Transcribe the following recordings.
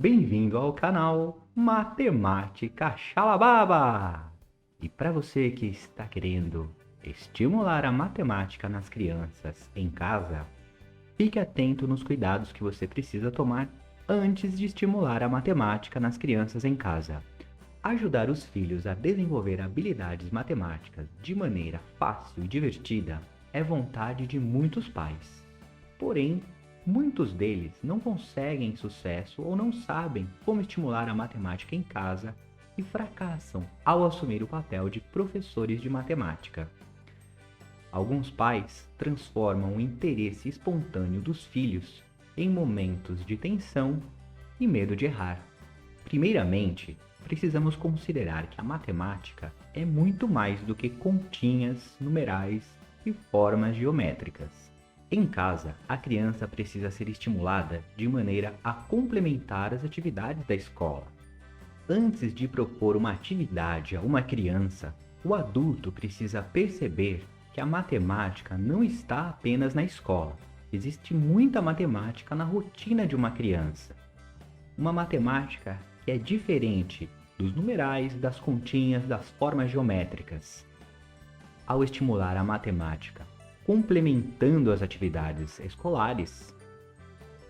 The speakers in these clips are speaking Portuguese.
Bem-vindo ao canal Matemática Xalababa! E para você que está querendo estimular a matemática nas crianças em casa, fique atento nos cuidados que você precisa tomar antes de estimular a matemática nas crianças em casa. Ajudar os filhos a desenvolver habilidades matemáticas de maneira fácil e divertida é vontade de muitos pais. Porém, muitos deles não conseguem sucesso ou não sabem como estimular a matemática em casa e fracassam ao assumir o papel de professores de matemática. Alguns pais transformam o interesse espontâneo dos filhos em momentos de tensão e medo de errar. Primeiramente, precisamos considerar que a matemática é muito mais do que continhas, numerais e formas geométricas. Em casa, a criança precisa ser estimulada de maneira a complementar as atividades da escola. Antes de propor uma atividade a uma criança, o adulto precisa perceber que a matemática não está apenas na escola. Existe muita matemática na rotina de uma criança. Uma matemática que é diferente dos numerais, das continhas, das formas geométricas. Ao estimular a matemática, complementando as atividades escolares,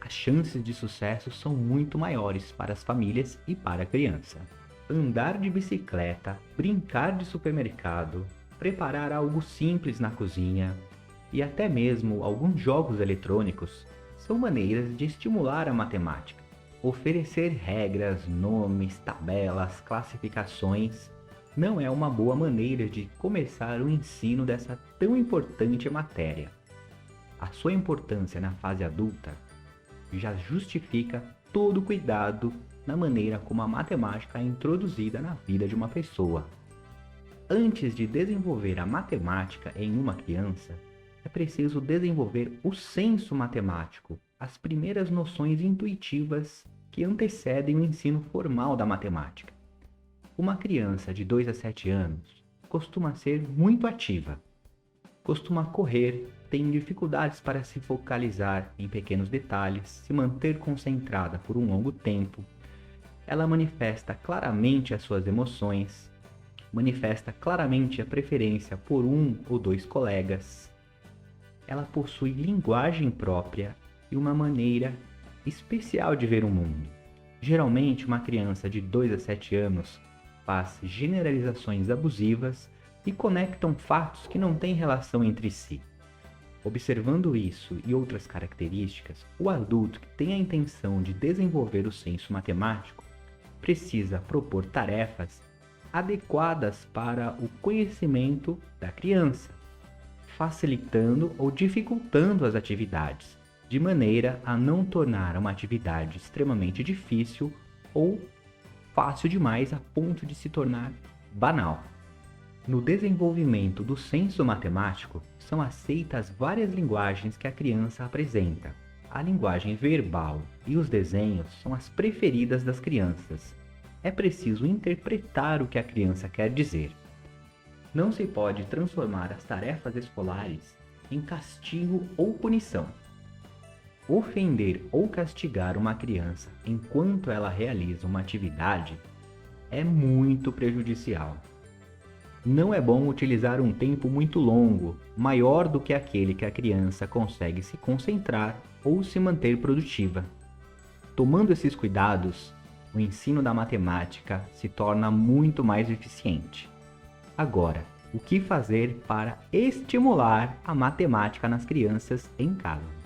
as chances de sucesso são muito maiores para as famílias e para a criança. Andar de bicicleta, brincar de supermercado, preparar algo simples na cozinha e até mesmo alguns jogos eletrônicos são maneiras de estimular a matemática. Oferecer regras, nomes, tabelas, classificações não é uma boa maneira de começar o ensino dessa tão importante matéria. A sua importância na fase adulta já justifica todo o cuidado na maneira como a matemática é introduzida na vida de uma pessoa. Antes de desenvolver a matemática em uma criança, é preciso desenvolver o senso matemático, as primeiras noções intuitivas que antecedem o ensino formal da matemática. Uma criança de 2 a 7 anos costuma ser muito ativa, costuma correr, tem dificuldades para se focalizar em pequenos detalhes, se manter concentrada por um longo tempo. Ela manifesta claramente as suas emoções, manifesta claramente a preferência por um ou dois colegas. Ela possui linguagem própria e uma maneira especial de ver o mundo. Geralmente, uma criança de 2 a 7 anos faz generalizações abusivas e conectam fatos que não têm relação entre si. Observando isso e outras características, o adulto que tem a intenção de desenvolver o senso matemático precisa propor tarefas adequadas para o conhecimento da criança, facilitando ou dificultando as atividades, de maneira a não tornar uma atividade extremamente difícil ou fácil demais a ponto de se tornar banal. No desenvolvimento do senso matemático, são aceitas várias linguagens que a criança apresenta. A linguagem verbal e os desenhos são as preferidas das crianças. É preciso interpretar o que a criança quer dizer. Não se pode transformar as tarefas escolares em castigo ou punição. Ofender ou castigar uma criança enquanto ela realiza uma atividade é muito prejudicial. Não é bom utilizar um tempo muito longo, maior do que aquele que a criança consegue se concentrar ou se manter produtiva. Tomando esses cuidados, o ensino da matemática se torna muito mais eficiente. Agora, o que fazer para estimular a matemática nas crianças em casa?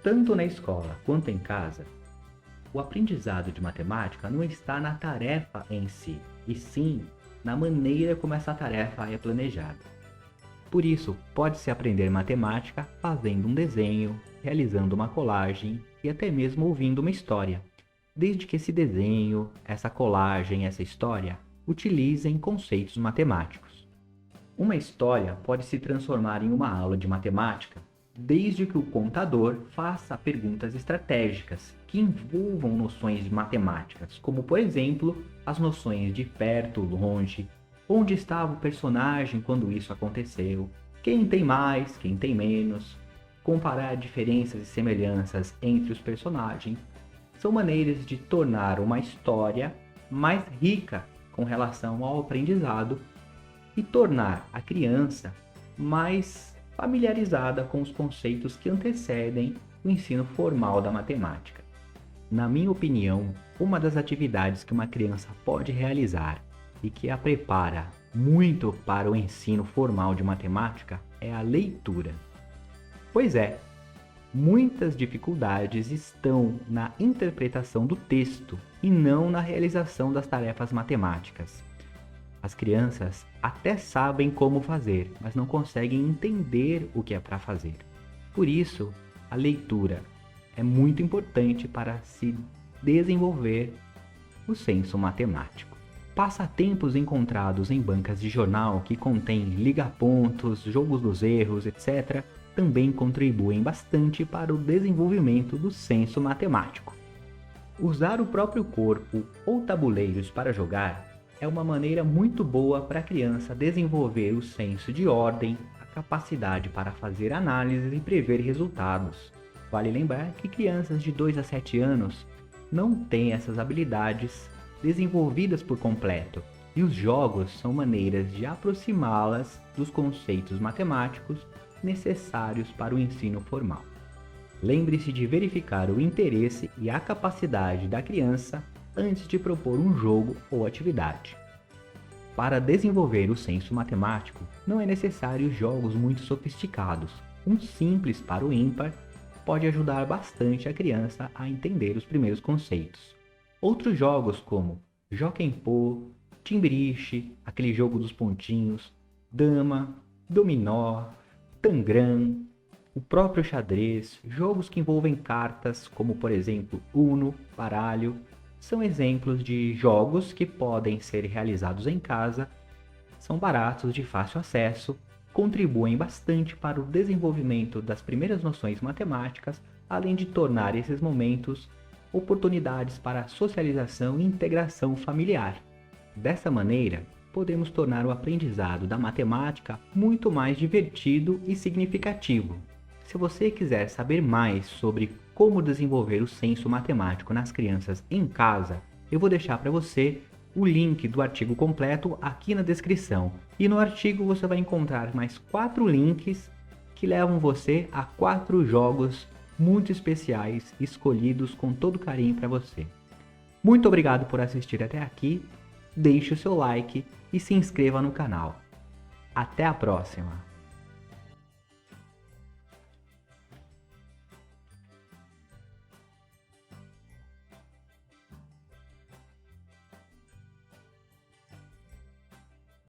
Tanto na escola quanto em casa, o aprendizado de matemática não está na tarefa em si, e sim na maneira como essa tarefa é planejada. Por isso, pode-se aprender matemática fazendo um desenho, realizando uma colagem e até mesmo ouvindo uma história, desde que esse desenho, essa colagem, essa história utilizem conceitos matemáticos. Uma história pode se transformar em uma aula de matemática desde que o contador faça perguntas estratégicas que envolvam noções matemáticas, como por exemplo, as noções de perto, longe, onde estava o personagem quando isso aconteceu, quem tem mais, quem tem menos, comparar diferenças e semelhanças entre os personagens, são maneiras de tornar uma história mais rica com relação ao aprendizado e tornar a criança mais familiarizada com os conceitos que antecedem o ensino formal da matemática. Na minha opinião, uma das atividades que uma criança pode realizar e que a prepara muito para o ensino formal de matemática é a leitura. Pois é, muitas dificuldades estão na interpretação do texto e não na realização das tarefas matemáticas. As crianças até sabem como fazer, mas não conseguem entender o que é para fazer. Por isso, a leitura é muito importante para se desenvolver o senso matemático. Passatempos encontrados em bancas de jornal que contêm liga-pontos, jogos dos erros, etc., também contribuem bastante para o desenvolvimento do senso matemático. Usar o próprio corpo ou tabuleiros para jogar é uma maneira muito boa para a criança desenvolver o senso de ordem, a capacidade para fazer análises e prever resultados. Vale lembrar que crianças de 2 a 7 anos não têm essas habilidades desenvolvidas por completo, e os jogos são maneiras de aproximá-las dos conceitos matemáticos necessários para o ensino formal. Lembre-se de verificar o interesse e a capacidade da criança antes de propor um jogo ou atividade. Para desenvolver o senso matemático, não é necessário jogos muito sofisticados. Um simples para o ímpar pode ajudar bastante a criança a entender os primeiros conceitos. Outros jogos como Jockey-Pô, Timbiriche, aquele jogo dos pontinhos, dama, dominó, tangram, o próprio xadrez, jogos que envolvem cartas como por exemplo Uno, baralho, são exemplos de jogos que podem ser realizados em casa, são baratos, de fácil acesso, contribuem bastante para o desenvolvimento das primeiras noções matemáticas, além de tornar esses momentos oportunidades para socialização e integração familiar. Dessa maneira, podemos tornar o aprendizado da matemática muito mais divertido e significativo. Se você quiser saber mais sobre como desenvolver o senso matemático nas crianças em casa, eu vou deixar para você o link do artigo completo aqui na descrição. E no artigo você vai encontrar mais 4 links que levam você a 4 jogos muito especiais escolhidos com todo carinho para você. Muito obrigado por assistir até aqui, deixe o seu like e se inscreva no canal. Até a próxima!